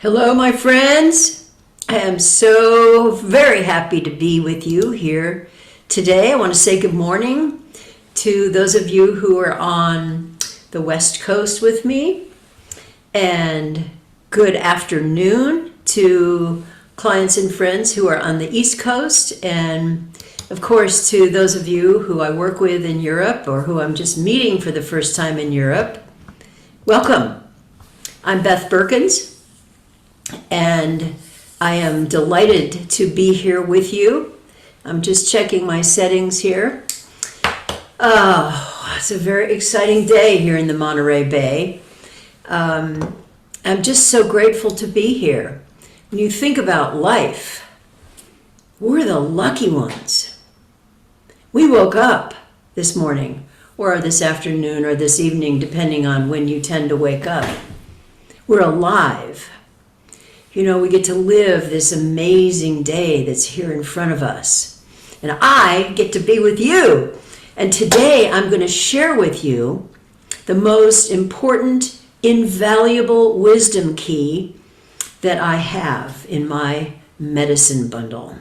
Hello, my friends. I am so very happy to be with you here today. I want to say good morning to those of you who are on the West Coast with me, and good afternoon to clients and friends who are on the East Coast, and of course to those of you who I work with in Europe or who I'm just meeting for the first time in Europe. Welcome. I'm Beth Berkins, and I am delighted to be here with you. I'm just checking my settings here. It's a very exciting day here in the Monterey Bay. I'm just so grateful to be here. When you think about life, we're the lucky ones. We woke up this morning, or this afternoon, or this evening, depending on when you tend to wake up. We're alive. You know, we get to live this amazing day that's here in front of us. And I get to be with you. And today I'm going to share with you the most important, invaluable wisdom key that I have in my medicine bundle.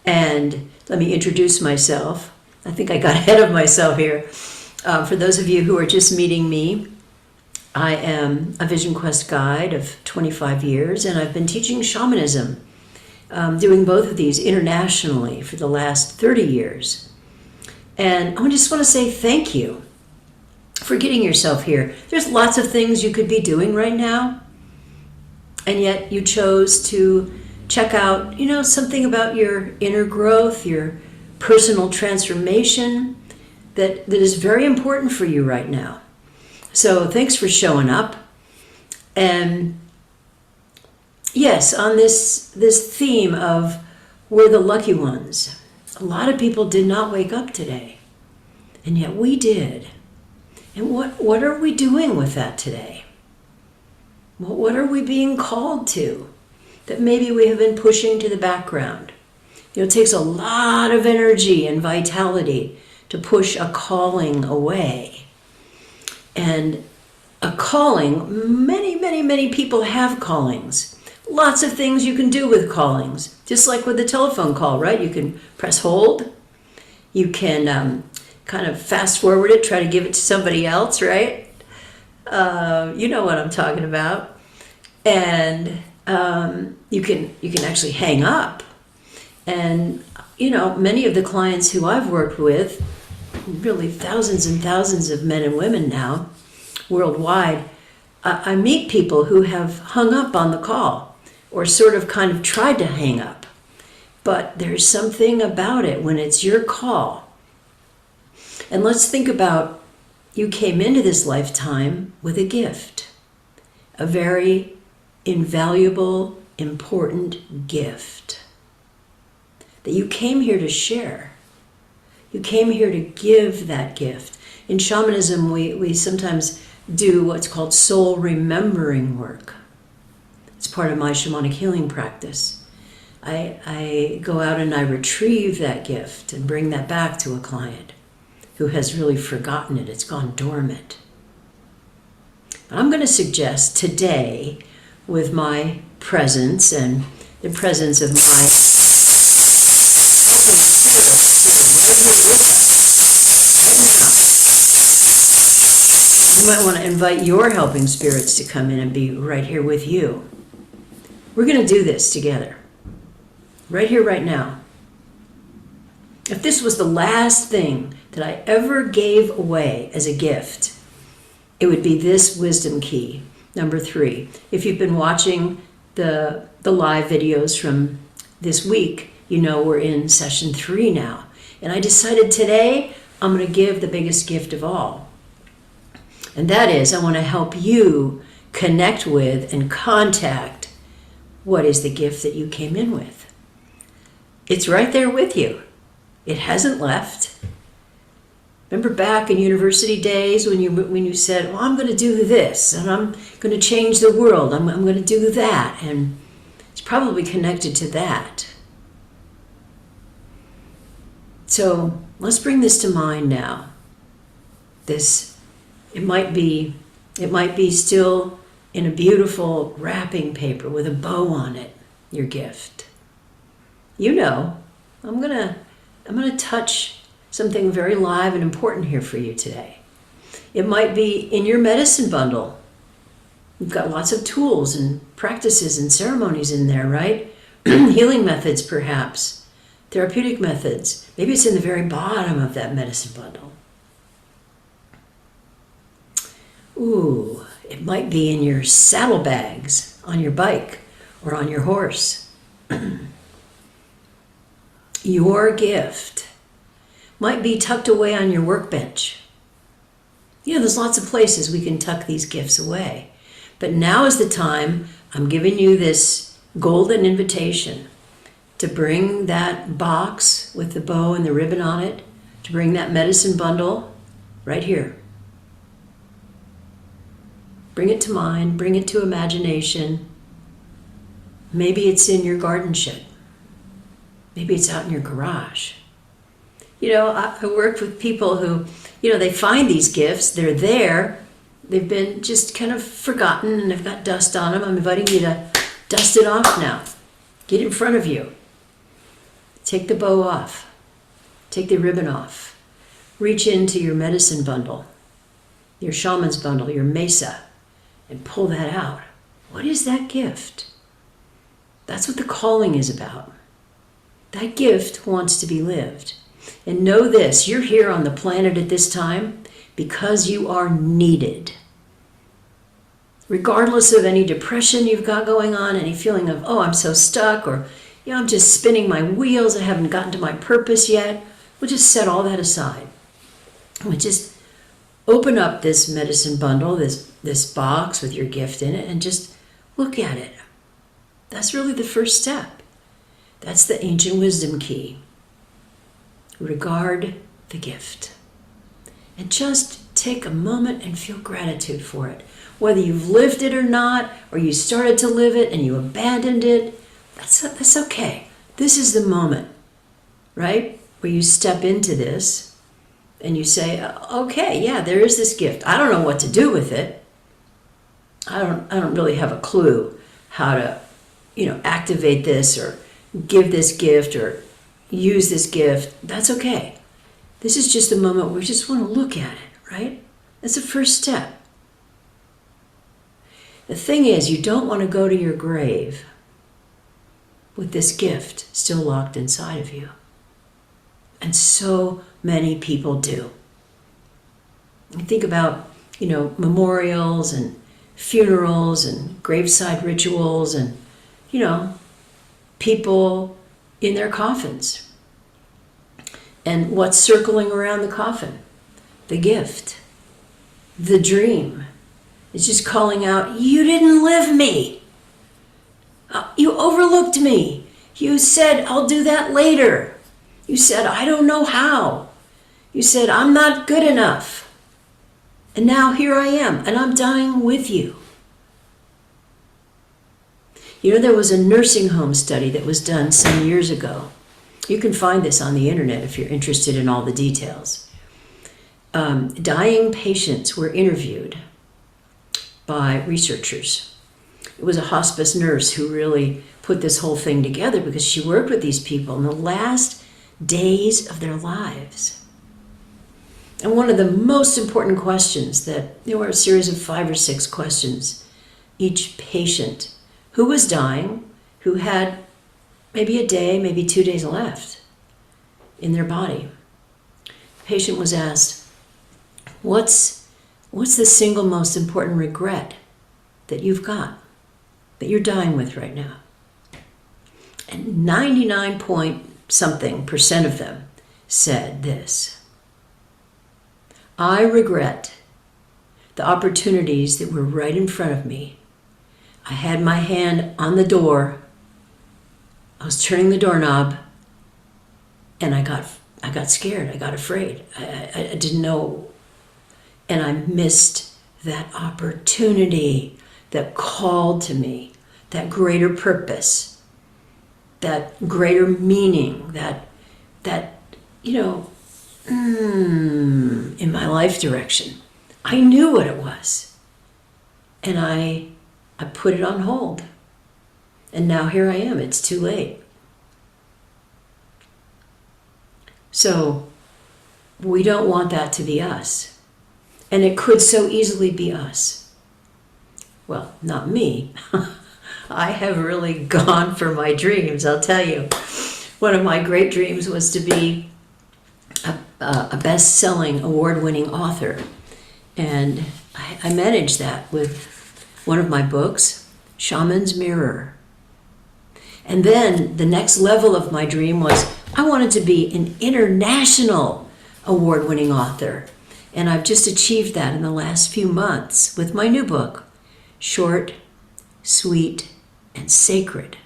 And let me introduce myself. I think I got ahead of myself here. For those of you who are just meeting me, I am a Vision Quest guide of 25 years, and I've been teaching shamanism, doing both of these internationally for the last 30 years. And I just want to say thank you for getting yourself here. There's lots of things you could be doing right now, and yet you chose to check out, something about your inner growth, your personal transformation that is very important for you right now. So thanks for showing up. And yes, on this theme of we're the lucky ones, a lot of people did not wake up today, and yet we did. And what are we doing with that today? What are we being called to that maybe we have been pushing to the background? It takes a lot of energy and vitality to push a calling away. And a calling, many people have callings. Lots of things you can do with callings, just like with the telephone call, right? You can press hold. You can kind of fast forward it, try to give it to somebody else, right? You know what I'm talking about. And you can actually hang up. And, many of the clients who I've worked with, really thousands and thousands of men and women now, worldwide, I meet people who have hung up on the call or sort of kind of tried to hang up. But there's something about it when it's your call. And let's think about, you came into this lifetime with a gift, a very invaluable, important gift that you came here to share. You came here to give that gift. In shamanism, we sometimes do what's called soul remembering work. It's part of my shamanic healing practice. I go out and I retrieve that gift and bring that back to a client who has really forgotten it. It's gone dormant. But I'm going to suggest today, with my presence and the presence of my you might want to invite your helping spirits to come in and be right here with you. We're going to do this together. Right here, right now. If this was the last thing that I ever gave away as a gift, it would be this wisdom key, number 3. If you've been watching the live videos from this week, we're in session 3 now. And I decided today I'm going to give the biggest gift of all. And that is, I want to help you connect with and contact what is the gift that you came in with. It's right there with you. It hasn't left. Remember back in university days when you said, well, I'm going to do this, and I'm going to change the world. I'm going to do that. And it's probably connected to that. So let's bring this to mind now. It might be still in a beautiful wrapping paper with a bow on it, your gift. You know, I'm gonna touch something very live and important here for you today. It might be in your medicine bundle. You've got lots of tools and practices and ceremonies in there, right? Healing methods, perhaps. Therapeutic methods. Maybe it's in the very bottom of that medicine bundle. Ooh, it might be in your saddlebags on your bike or on your horse. Your gift might be tucked away on your workbench. You know, there's lots of places we can tuck these gifts away. But now is the time. I'm giving you this golden invitation to bring that box with the bow and the ribbon on it, to bring that medicine bundle right here. Bring it to mind, bring it to imagination. Maybe it's in your garden shed. Maybe it's out in your garage. You know, I worked with people who, you know, they find these gifts, they're there, they've been just kind of forgotten and they've got dust on them. I'm inviting you to dust it off now. Get in front of you. Take the bow off. Take the ribbon off. Reach into your medicine bundle, your shaman's bundle, your mesa, and pull that out. What is that gift? That's what the calling is about. That gift wants to be lived. And know this, you're here on the planet at this time because you are needed. Regardless of any depression you've got going on, any feeling of, oh, I'm so stuck, or, you know, I'm just spinning my wheels, I haven't gotten to my purpose yet, we'll just set all that aside. We'll just open up this medicine bundle, this box with your gift in it, and just look at it. That's really the first step. That's the ancient wisdom key. Regard the gift. And just take a moment and feel gratitude for it. Whether you've lived it or not, or you started to live it and you abandoned it, that's okay. This is the moment, right? Where you step into this and you say, okay, yeah, there is this gift. I don't know what to do with it. I don't really have a clue how to, you know, activate this or give this gift or use this gift. That's okay. This is just a moment where we just want to look at it, right? That's the first step. The thing is, you don't want to go to your grave with this gift still locked inside of you. And so many people do. You think about, you know, memorials and funerals and graveside rituals and, you know, people in their coffins. And what's circling around the coffin? The gift, the dream. It's just calling out, you didn't live me. You overlooked me. You said, I'll do that later. You said, I don't know how. You said, I'm not good enough. And now here I am, and I'm dying with you. You know, there was a nursing home study that was done some years ago. You can find this on the internet if you're interested in all the details. Dying patients were interviewed by researchers. It was a hospice nurse who really put this whole thing together because she worked with these people in the last days of their lives. And one of the most important questions there were a series of 5 or 6 questions. Each patient who was dying, who had maybe a day, maybe 2 days left in their body. The patient was asked, what's the single most important regret that you've got, that you're dying with right now? And 99 point something % of them said this: I regret the opportunities that were right in front of me. I had my hand on the door. I was turning the doorknob, and I got scared. I got afraid. I didn't know, and I missed that opportunity that called to me, that greater purpose, that greater meaning, that you know, in my life direction. I knew what it was, and I I put it on hold. And now here I am. It's too late. So we don't want that to be us. And it could so easily be us. Well, not me. I have really gone for my dreams, I'll tell you. One of my great dreams was to be a best-selling, award-winning author. And I managed that with one of my books, Shaman's Mirror. And then the next level of my dream was I wanted to be an international award-winning author. And I've just achieved that in the last few months with my new book, Short, Sweet, and Sacred.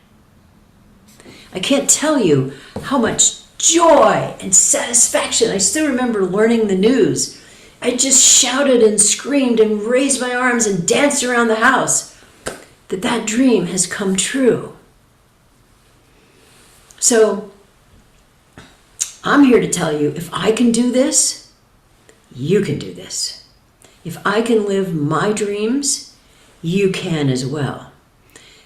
I can't tell you how much joy and satisfaction. I still remember learning the news. I just shouted and screamed and raised my arms and danced around the house that dream has come true. So I'm here to tell you, if I can do this, you can do this. If I can live my dreams, you can as well.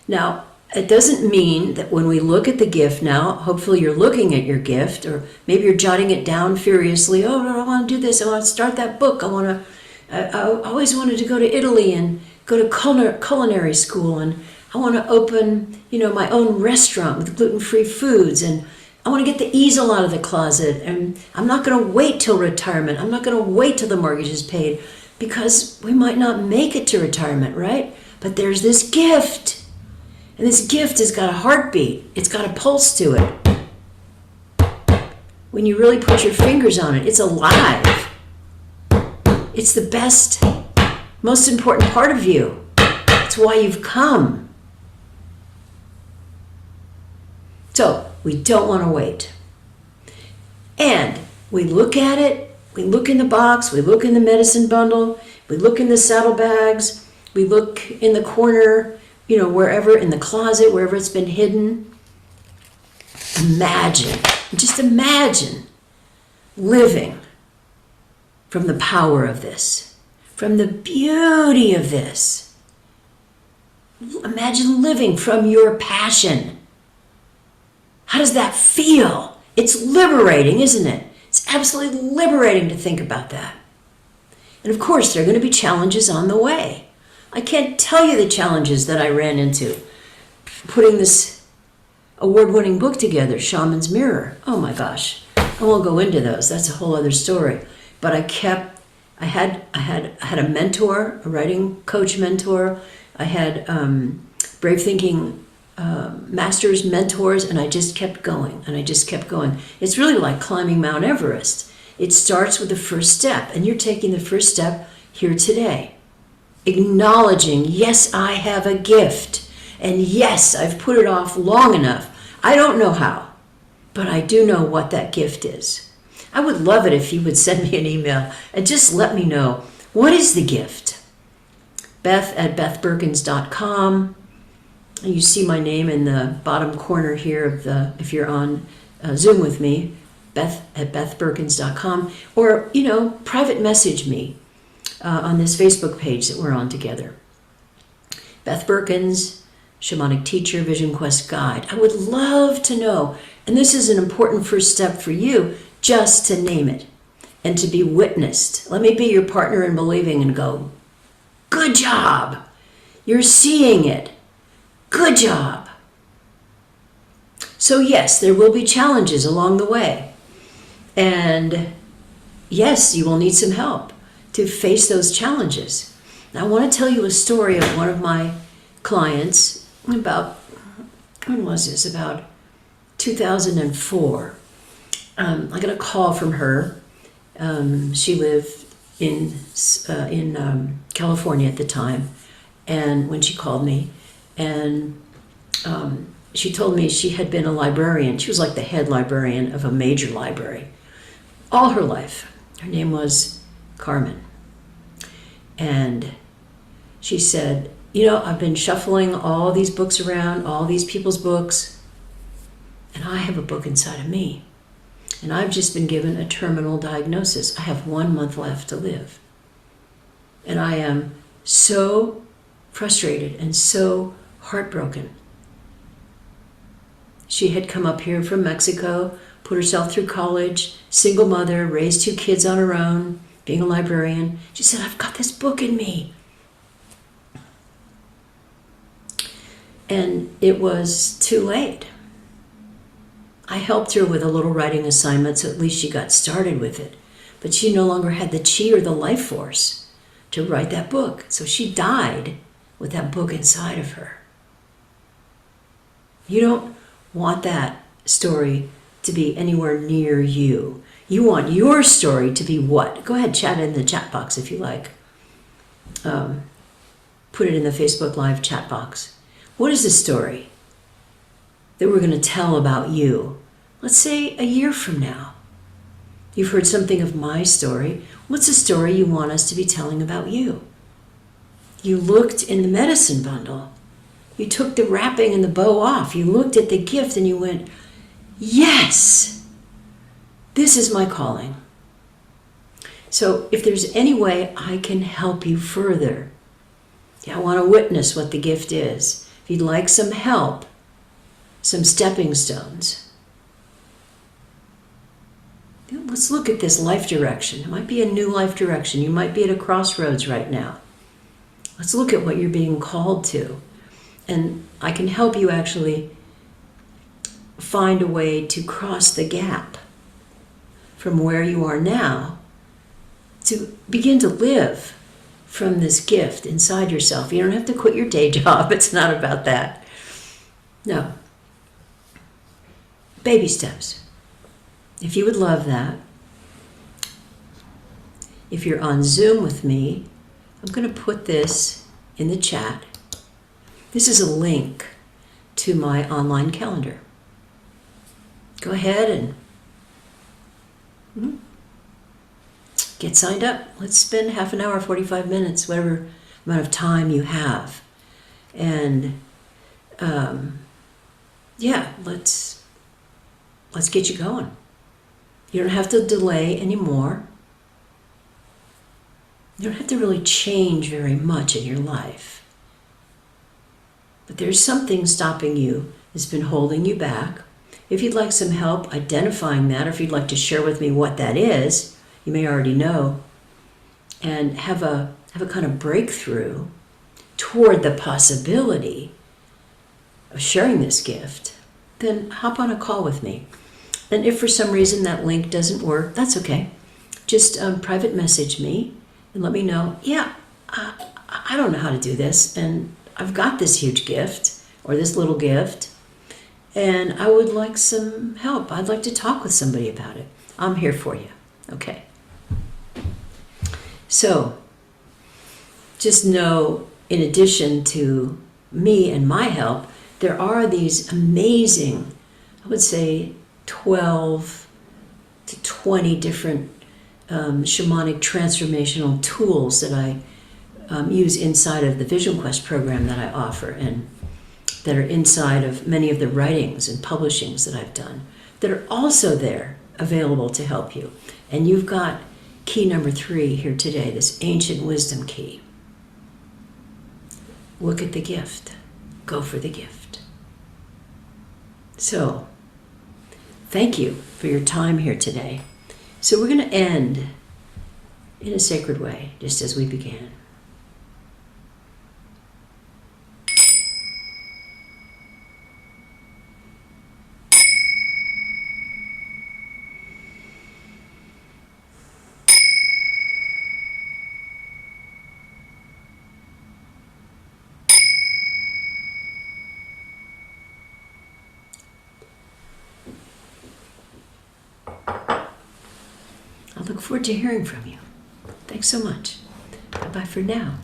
Now, it doesn't mean that when we look at the gift now, hopefully you're looking at your gift, or maybe you're jotting it down furiously. Oh, no, I want to do this. I want to start that book. I always wanted to go to Italy and go to culinary school, and I want to open, my own restaurant with gluten-free foods, and I want to get the easel out of the closet, and I'm not going to wait till retirement. I'm not going to wait till the mortgage is paid, because we might not make it to retirement, right? But there's this gift. And this gift has got a heartbeat. It's got a pulse to it. When you really put your fingers on it, it's alive. It's the best, most important part of you. It's why you've come. So we don't want to wait. And we look at it, we look in the box, we look in the medicine bundle, we look in the saddlebags, we look in the corner, wherever, in the closet, wherever it's been hidden. Just imagine living from the power of this, from the beauty of this. Imagine living from your passion. How does that feel? It's liberating, isn't it? It's absolutely liberating to think about that. And of course, there are going to be challenges on the way. I can't tell you the challenges that I ran into putting this award-winning book together, Shaman's Mirror. Oh my gosh, I won't go into those. That's a whole other story. But I had a mentor, a writing coach mentor. I had Brave Thinking Masters mentors, and I just kept going, It's really like climbing Mount Everest. It starts with the first step, and you're taking the first step here today. Acknowledging, yes, I have a gift, and yes, I've put it off long enough. I don't know how, but I do know what that gift is. I would love it if you would send me an email and just let me know, what is the gift? Beth@bethberkins.com. You see my name in the bottom corner here if you're on Zoom with me, Beth@bethberkins.com, or, private message me on this Facebook page that we're on together. Beth Berkins, Shamanic Teacher, Vision Quest Guide. I would love to know, and this is an important first step for you, just to name it and to be witnessed. Let me be your partner in believing and go, good job. You're seeing it. Good job. So yes, there will be challenges along the way. And yes, you will need some help to face those challenges. Now, I want to tell you a story of one of my clients about, when was this? About 2004. I got a call from her. She lived in California at the time, and when she called me, and she told me she had been a librarian. She was like the head librarian of a major library all her life. Her name was Carmen. And she said, I've been shuffling all these books around, all these people's books, and I have a book inside of me. And I've just been given a terminal diagnosis. I have 1 month left to live. And I am so frustrated and so heartbroken. She had come up here from Mexico, put herself through college, single mother, raised 2 kids on her own, being a librarian. She said, I've got this book in me. And it was too late. I helped her with a little writing assignment, so at least she got started with it. But she no longer had the chi or the life force to write that book. So she died with that book inside of her. You don't want that story to be anywhere near you. You want your story to be what? Go ahead, chat in the chat box if you like. Put it in the Facebook Live chat box. What is the story that we're going to tell about you? Let's say a year from now. You've heard something of my story. What's the story you want us to be telling about you? You looked in the medicine bundle. You took the wrapping and the bow off. You looked at the gift and you went, yes, this is my calling. So if there's any way I can help you further, I want to witness what the gift is. If you'd like some help, some stepping stones, let's look at this life direction. It might be a new life direction. You might be at a crossroads right now. Let's look at what you're being called to. And I can help you actually find a way to cross the gap from where you are now to begin to live from this gift inside yourself. You don't have to quit your day job. It's not about that. No. Baby steps. If you would love that, if you're on Zoom with me, I'm going to put this in the chat. This is a link to my online calendar. Go ahead and get signed up. Let's spend half an hour, 45 minutes, whatever amount of time you have. And let's get you going. You don't have to delay anymore. You don't have to really change very much in your life. But there's something stopping you that's been holding you back. If you'd like some help identifying that, or if you'd like to share with me what that is, you may already know, and have a kind of breakthrough toward the possibility of sharing this gift, then hop on a call with me. And if for some reason that link doesn't work, that's okay. Just private message me and let me know, I don't know how to do this, and I've got this huge gift or this little gift, and I would like some help. I'd like to talk with somebody about it. I'm here for you. Okay. So just know, in addition to me and my help, there are these amazing, I would say 12 to 20 different shamanic transformational tools that I use inside of the Vision Quest program that I offer, and that are inside of many of the writings and publishings that I've done, that are also there available to help you. And you've got key number 3 here today, this ancient wisdom key. Look at the gift. Go for the gift. So, thank you for your time here today. So we're going to end in a sacred way, just as we began. I look forward to hearing from you. Thanks so much. Bye-bye for now.